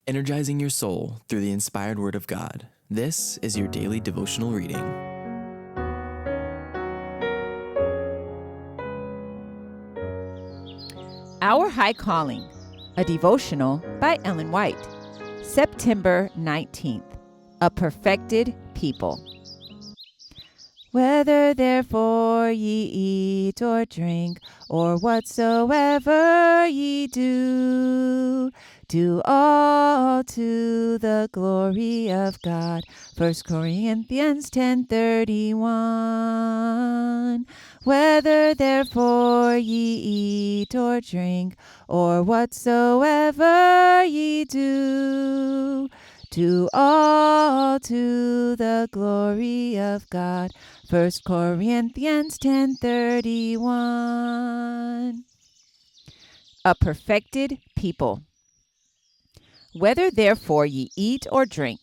energizing your soul through the inspired Word of God. This is your daily devotional reading. Our High Calling, a devotional by Ellen White. September 19th, a perfected people. Whether therefore ye eat or drink, or whatsoever ye do, do all to the glory of God. 1 Corinthians 10:31. Whether therefore ye eat or drink, or whatsoever ye do, do all to the glory of God. 1 Corinthians 10:31. A perfected people. Whether therefore ye eat or drink,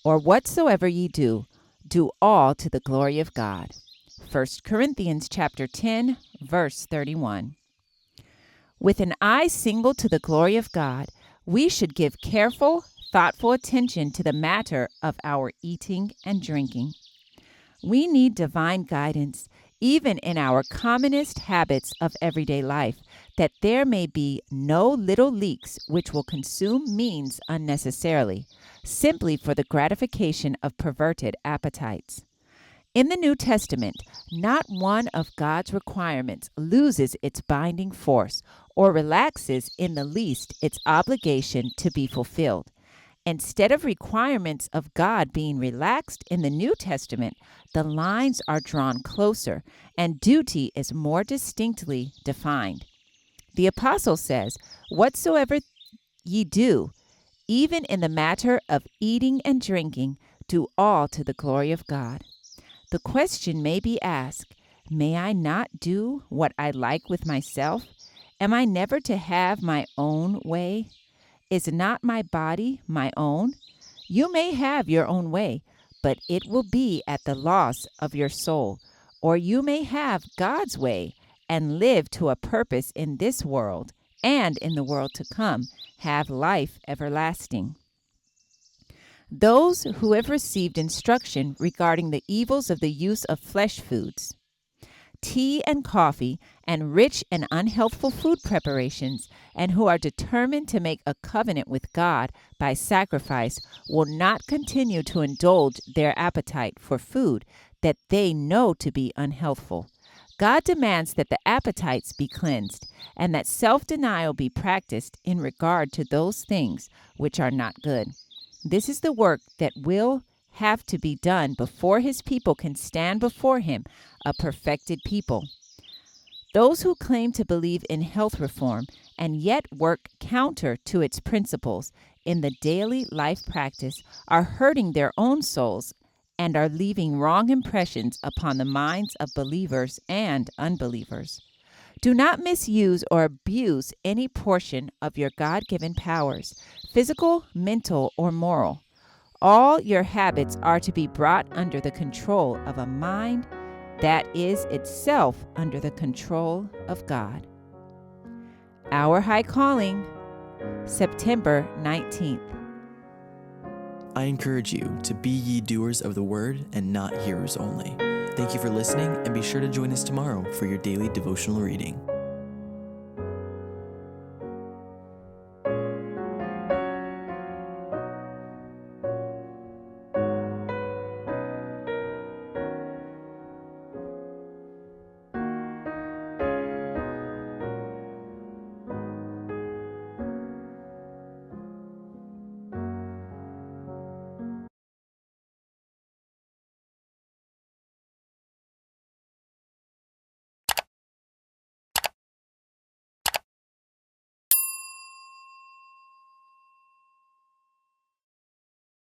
or whatsoever ye do, do all to the glory of God. 1 Corinthians chapter 10, verse 31. With an eye single to the glory of God, we should give careful, thoughtful attention to the matter of our eating and drinking. We need divine guidance, even in our commonest habits of everyday life, that there may be no little leaks which will consume means unnecessarily, simply for the gratification of perverted appetites. In the New Testament, not one of God's requirements loses its binding force or relaxes in the least its obligation to be fulfilled. Instead of requirements of God being relaxed in the New Testament, the lines are drawn closer and duty is more distinctly defined. The apostle says, "Whatsoever ye do, even in the matter of eating and drinking, do all to the glory of God." The question may be asked, may I not do what I like with myself? Am I never to have my own way? Is not my body my own? You may have your own way, but it will be at the loss of your soul. Or you may have God's way and live to a purpose in this world and in the world to come, have life everlasting. Those who have received instruction regarding the evils of the use of flesh foods, tea and coffee, and rich and unhealthful food preparations, and who are determined to make a covenant with God by sacrifice, will not continue to indulge their appetite for food that they know to be unhealthful. God demands that the appetites be cleansed, and that self-denial be practiced in regard to those things which are not good. This is the work that will have to be done before his people can stand before him, a perfected people. Those who claim to believe in health reform and yet work counter to its principles in the daily life practice are hurting their own souls and are leaving wrong impressions upon the minds of believers and unbelievers. Do not misuse or abuse any portion of your God-given powers, physical, mental, or moral. All your habits are to be brought under the control of a mind that is itself under the control of God. Our High Calling, September 19th. I encourage you to be ye doers of the word and not hearers only. Thank you for listening, and be sure to join us tomorrow for your daily devotional reading.